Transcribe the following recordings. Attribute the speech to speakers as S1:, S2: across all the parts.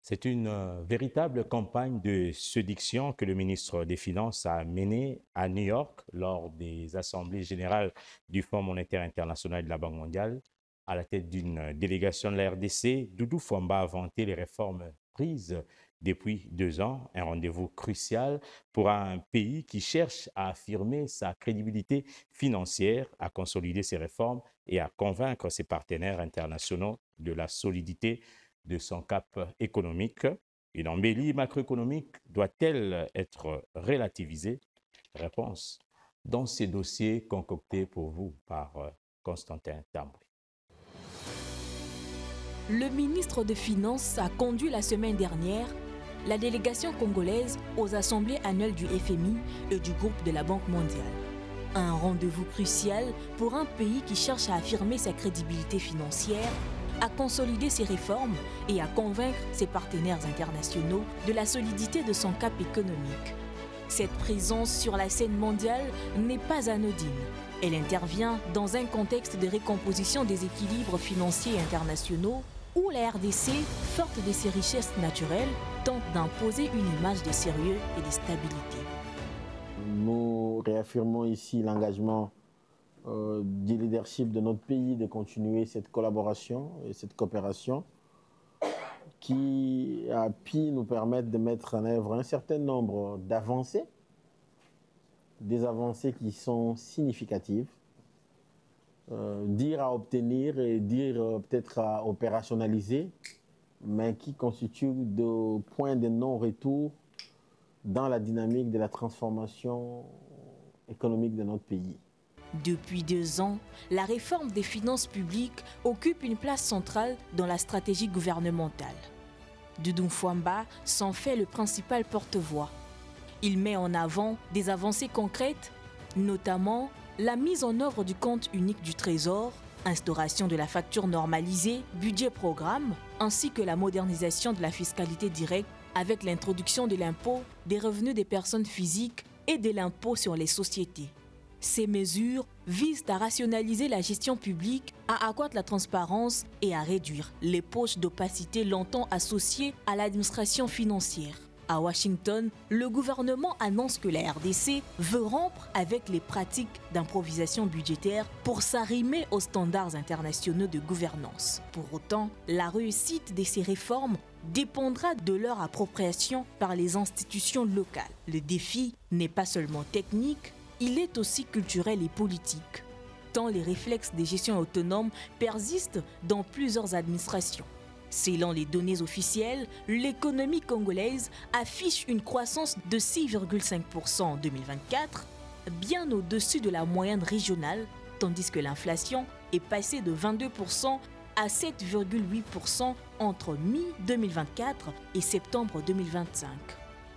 S1: C'est une véritable campagne de séduction que le ministre des Finances a menée à New York lors des assemblées générales du Fonds monétaire international et de la Banque mondiale. À la tête d'une délégation de la RDC, Doudou Fwamba a vanté les réformes prises depuis 2 ans, un rendez-vous crucial pour un pays qui cherche à affirmer sa crédibilité financière, à consolider ses réformes et à convaincre ses partenaires internationaux de la solidité de son cap économique. Une embellie macroéconomique doit-elle être relativisée? Réponse dans ces dossiers concoctés pour vous par Constantin Tamboué.
S2: Le ministre des Finances a conduit la semaine dernière la délégation congolaise aux assemblées annuelles du FMI et du groupe de la Banque mondiale. Un rendez-vous crucial pour un pays qui cherche à affirmer sa crédibilité financière, à consolider ses réformes et à convaincre ses partenaires internationaux de la solidité de son cap économique. Cette présence sur la scène mondiale n'est pas anodine. Elle intervient dans un contexte de récomposition des équilibres financiers internationaux où la RDC, forte de ses richesses naturelles, tente d'imposer une image de sérieux et de stabilité.
S3: Nous réaffirmons ici l'engagement du leadership de notre pays de continuer cette collaboration et cette coopération qui a pu nous permettre de mettre en œuvre un certain nombre d'avancées, des avancées qui sont significatives, dire à obtenir et dire peut-être à opérationnaliser, mais qui constituent des points de non-retour dans la dynamique de la transformation économique de notre pays.
S2: Depuis 2 ans, la réforme des finances publiques occupe une place centrale dans la stratégie gouvernementale. Doudou Fwamba s'en fait le principal porte-voix. Il met en avant des avancées concrètes, notamment la mise en œuvre du compte unique du Trésor, instauration de la facture normalisée, budget-programme, ainsi que la modernisation de la fiscalité directe avec l'introduction de l'impôt des revenus des personnes physiques et de l'impôt sur les sociétés. Ces mesures visent à rationaliser la gestion publique, à accroître la transparence et à réduire les poches d'opacité longtemps associées à l'administration financière. À Washington, le gouvernement annonce que la RDC veut rompre avec les pratiques d'improvisation budgétaire pour s'arrimer aux standards internationaux de gouvernance. Pour autant, la réussite de ces réformes dépendra de leur appropriation par les institutions locales. Le défi n'est pas seulement technique, il est aussi culturel et politique, tant les réflexes de gestion autonome persistent dans plusieurs administrations. Selon les données officielles, l'économie congolaise affiche une croissance de 6,5% en 2024, bien au-dessus de la moyenne régionale, tandis que l'inflation est passée de 22% à 7,8% entre mi-2024 et septembre 2025.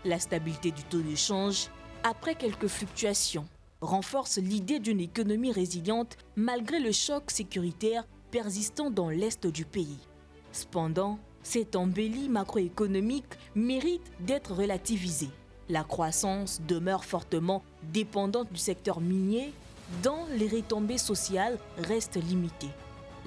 S2: La stabilité du taux de change, après quelques fluctuations, renforce l'idée d'une économie résiliente malgré le choc sécuritaire persistant dans l'est du pays. Cependant, cette embellie macroéconomique mérite d'être relativisée. La croissance demeure fortement dépendante du secteur minier, dont les retombées sociales restent limitées.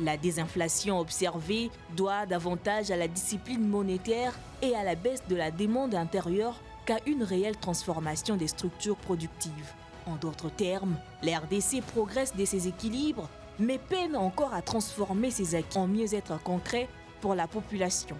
S2: La désinflation observée doit davantage à la discipline monétaire et à la baisse de la demande intérieure qu'à une réelle transformation des structures productives. En d'autres termes, la RDC progresse de ses équilibres, mais peine encore à transformer ses acquis en mieux-être concret pour la population.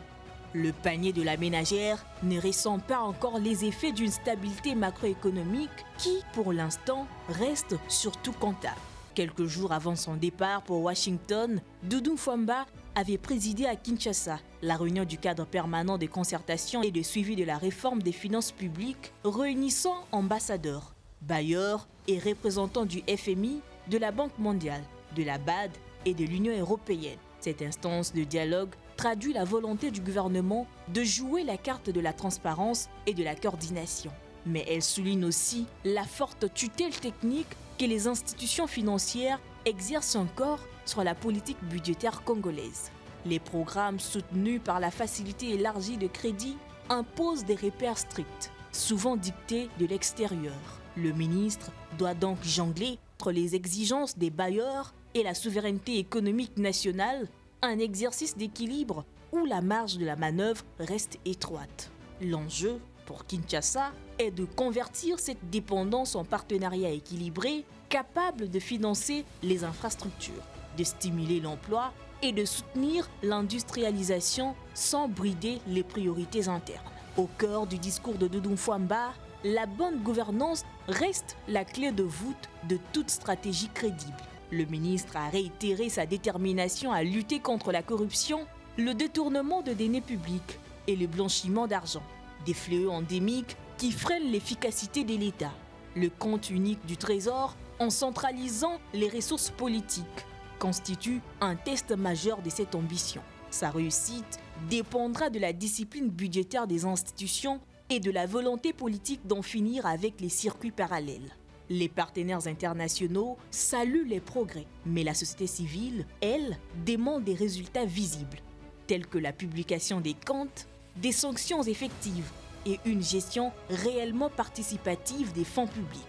S2: Le panier de la ménagère ne ressent pas encore les effets d'une stabilité macroéconomique qui, pour l'instant, reste surtout comptable. Quelques jours avant son départ pour Washington, Doudou Fwamba avait présidé à Kinshasa la réunion du cadre permanent de concertation et de suivi de la réforme des finances publiques, réunissant ambassadeurs, bailleurs et représentants du FMI, de la Banque mondiale, de la BAD et de l'Union européenne. Cette instance de dialogue traduit la volonté du gouvernement de jouer la carte de la transparence et de la coordination. Mais elle souligne aussi la forte tutelle technique que les institutions financières exercent encore sur la politique budgétaire congolaise. Les programmes soutenus par la facilité élargie de crédit imposent des repères stricts, souvent dictés de l'extérieur. Le ministre doit donc jongler entre les exigences des bailleurs et la souveraineté économique nationale, un exercice d'équilibre où la marge de la manœuvre reste étroite. L'enjeu, pour Kinshasa, est de convertir cette dépendance en partenariat équilibré, capable de financer les infrastructures, de stimuler l'emploi et de soutenir l'industrialisation sans brider les priorités internes. Au cœur du discours de Doudou Mfwamba, la bonne gouvernance reste la clé de voûte de toute stratégie crédible. Le ministre a réitéré sa détermination à lutter contre la corruption, le détournement de deniers publics et le blanchiment d'argent, des fléaux endémiques qui freinent l'efficacité de l'État. Le compte unique du Trésor, en centralisant les ressources politiques, constitue un test majeur de cette ambition. Sa réussite dépendra de la discipline budgétaire des institutions et de la volonté politique d'en finir avec les circuits parallèles. Les partenaires internationaux saluent les progrès, mais la société civile, elle, demande des résultats visibles, tels que la publication des comptes, des sanctions effectives et une gestion réellement participative des fonds publics.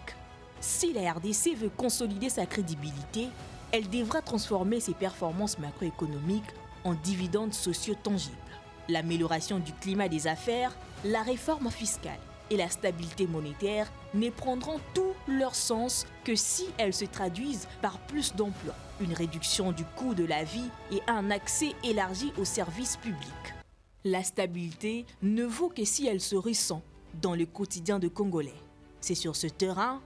S2: Si la RDC veut consolider sa crédibilité, elle devra transformer ses performances macroéconomiques en dividendes sociaux tangibles. L'amélioration du climat des affaires, la réforme fiscale et la stabilité monétaire ne prendront tout leur sens que si elles se traduisent par plus d'emplois, une réduction du coût de la vie et un accès élargi aux services publics. La stabilité ne vaut que si elle se ressent dans le quotidien de Congolais. C'est sur ce terrain